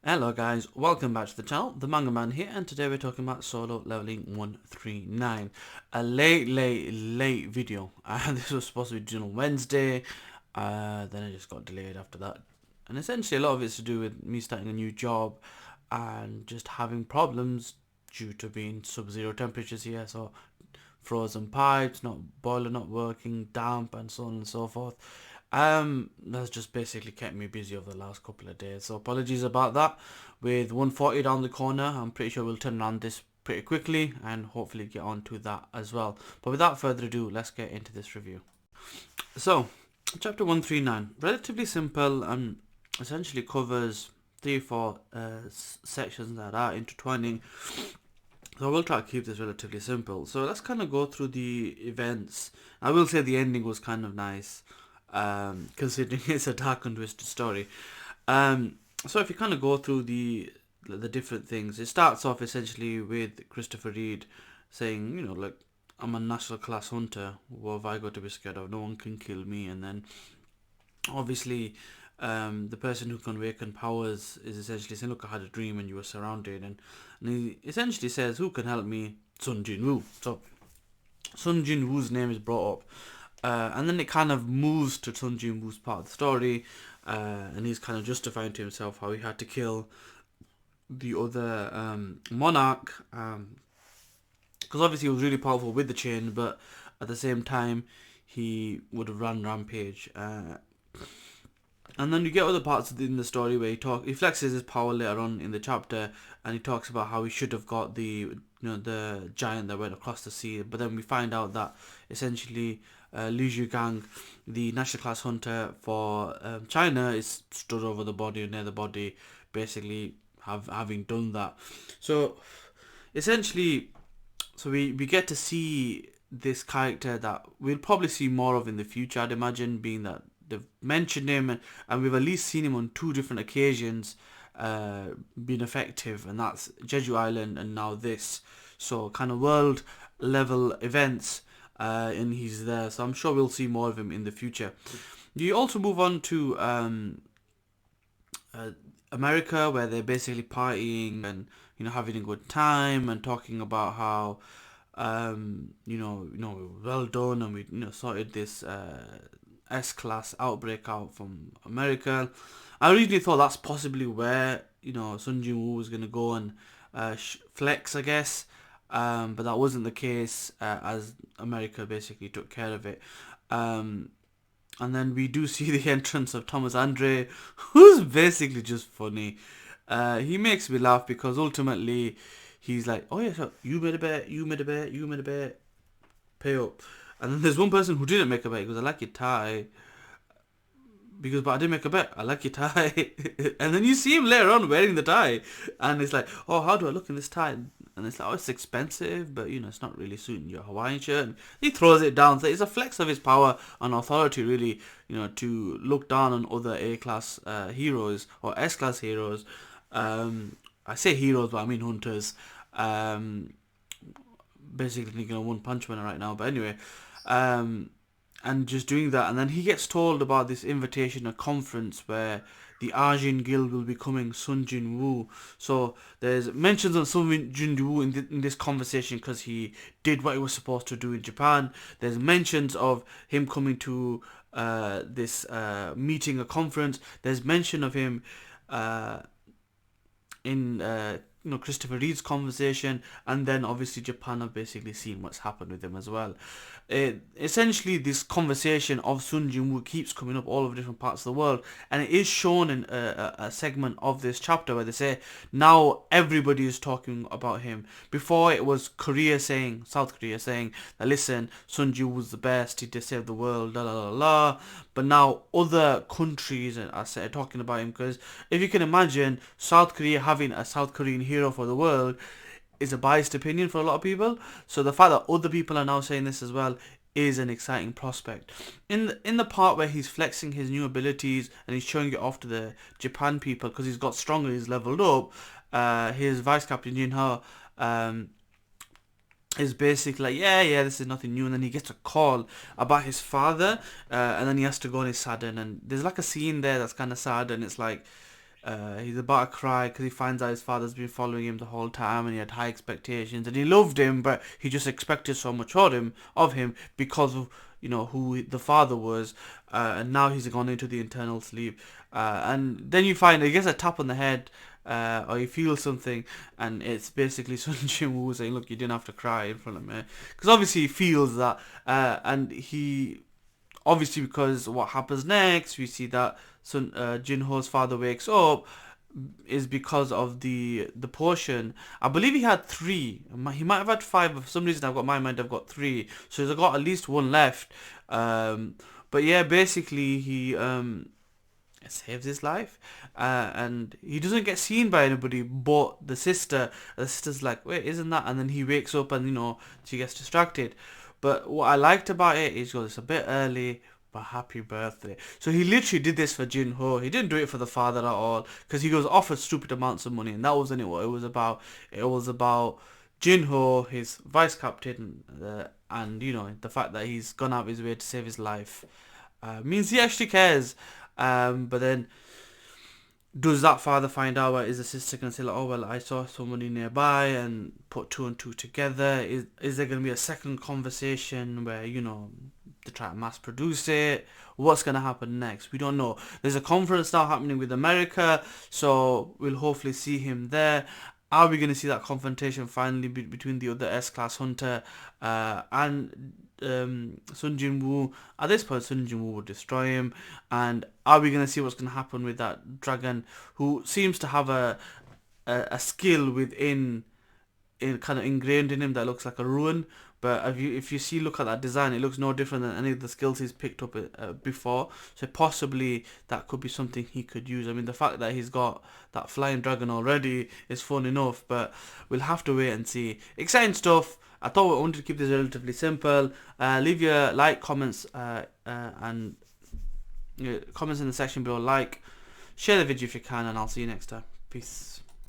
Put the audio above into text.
Hello guys, welcome back to the channel, the Manga Man here, and today we're talking about Solo Leveling 139. A late video. This was supposed to be due on Wednesday, then it just got delayed after that. And essentially a lot of it's to do with me starting a new job and just having problems due to being sub-zero temperatures here, so frozen pipes, boiler not working, damp and so on and so forth. That's just basically kept me busy over the last couple of days. So apologies about that. With 140 down the corner, I'm pretty sure we'll turn around this pretty quickly and hopefully get on to that as well. But without further ado, let's get into this review. So, chapter 139, relatively simple and essentially covers 3 or 4 sections that are intertwining. So I will try to keep this relatively simple. So let's kind of go through the events. I will say the ending was kind of nice, considering it's a dark and twisted story. So if you kind of go through the different things, it starts off essentially with Christopher Reid saying, like, I'm a national class hunter. What have I got to be scared of? No one can kill me. And then obviously the person who can awaken powers is essentially saying, look, I had a dream and you were surrounded, and he essentially says, who can help me? Sun Jin Woo. So Sun Jin Woo's name is brought up, and then it kind of moves to Sun Jin Woo's part of the story, and he's kind of justifying to himself how he had to kill the other monarch, because obviously he was really powerful with the chain, but at the same time he would have run rampage. And then you get other parts in the story where he flexes his power later on in the chapter, and he talks about how he should have got the giant that went across the sea. But then we find out that essentially Liu Zhugand, the national class hunter for China, is stood over the body, near the body, basically having done that. So essentially, we get to see this character that we'll probably see more of in the future, I'd imagine, being that they've mentioned him, and we've at least seen him on 2 different occasions being effective, and that's Jeju Island and now this. So kind of world level events, and he's there. So I'm sure we'll see more of him in the future. You also move on to America, where they're basically partying and having a good time and talking about how well done, and we sorted this S-class outbreak out from America. I originally thought that's possibly where Sun Jin Woo was gonna go and flex, I guess, but that wasn't the case, as America basically took care of it. And then we do see the entrance of Thomas Andre, who's basically just funny. He makes me laugh because ultimately he's like, oh yeah, so you made a bet, you made a bet, you made a bet, pay up. And then there's one person who didn't make a bet. He goes, I like your tie. Because, but I didn't make a bet. I like your tie. And then you see him later on wearing the tie. And it's like, oh, how do I look in this tie? And it's like, oh, it's expensive, but, it's not really suiting your Hawaiian shirt. And he throws it down. So it's a flex of his power and authority, really, to look down on other A-class heroes or S-class heroes. I say heroes, but I mean hunters. Basically thinking of One Punch Man right now. But anyway, and just doing that, and then he gets told about this invitation, a conference where the Arjun Guild will be coming, Sun Jin Woo. So there's mentions of Sun Jin Woo in this conversation because he did what he was supposed to do in Japan. There's mentions of him coming to this meeting, a conference. There's mention of him in Christopher Reid's conversation, and then obviously Japan have basically seen what's happened with him as well. Essentially, this conversation of Sun Jin Woo keeps coming up all over different parts of the world, and it is shown in a segment of this chapter where they say now everybody is talking about him. Before it was South Korea saying that, listen, Sun Jin was the best, he did save the world, la la la la. But now other countries are talking about him, because if you can imagine, South Korea having a South Korean hero for the world is a biased opinion for a lot of people. So the fact that other people are now saying this as well is an exciting prospect. In the part where he's flexing his new abilities and he's showing it off to the Japan people because he's got stronger, he's leveled up. His vice captain Jin Ho is basically like, yeah, this is nothing new. And then he gets a call about his father, and then he has to go on his sadden. And there's like a scene there that's kind of sad, and it's like, He's about to cry because he finds out his father's been following him the whole time, and he had high expectations, and he loved him, but he just expected so much of him because of who the father was, and now he's gone into the eternal sleep, and then you find he gets a tap on the head. Or he feels something, and it's basically Sun Jin Woo saying, "Look, you didn't have to cry in front of me," because obviously he feels that, and he obviously, because what happens next, we see that Jin Ho's father wakes up is because of the potion. I believe he had three. He might have had five, but for some reason I've got my mind. I've got three, so he's got at least one left. But yeah, basically he saves his life, and he doesn't get seen by anybody but the sister. The sister's like, wait, isn't that? And then he wakes up, and she gets distracted. But what I liked about it is, it's a bit early, but happy birthday. So he literally did this for Jin Ho. He didn't do it for the father at all, because he was offered stupid amounts of money, and that wasn't what it was about. It was about Jin Ho, his vice captain, and the fact that he's gone out of his way to save his life, means he actually cares. But then, does that father find out? Is the sister going to say, like, oh, well, I saw somebody nearby and put two and two together? Is there going to be a second conversation where, they try to mass produce it? What's going to happen next? We don't know. There's a conference now happening with America, so we'll hopefully see him there. Are we going to see that confrontation finally between the other S-Class Hunter and Sun Jin Woo? At this point, Sun Jin Woo will destroy him. And are we going to see what's going to happen with that dragon, who seems to have a skill within, kind of ingrained in him, that looks like a rune? But if you look at that design, it looks no different than any of the skills he's picked up before. So possibly that could be something he could use. I mean, the fact that he's got that flying dragon already is fun enough, but we'll have to wait and see. Exciting stuff. I thought I wanted to keep this relatively simple. Leave your comments, and comments in the section below. Share the video if you can, and I'll see you next time. Peace.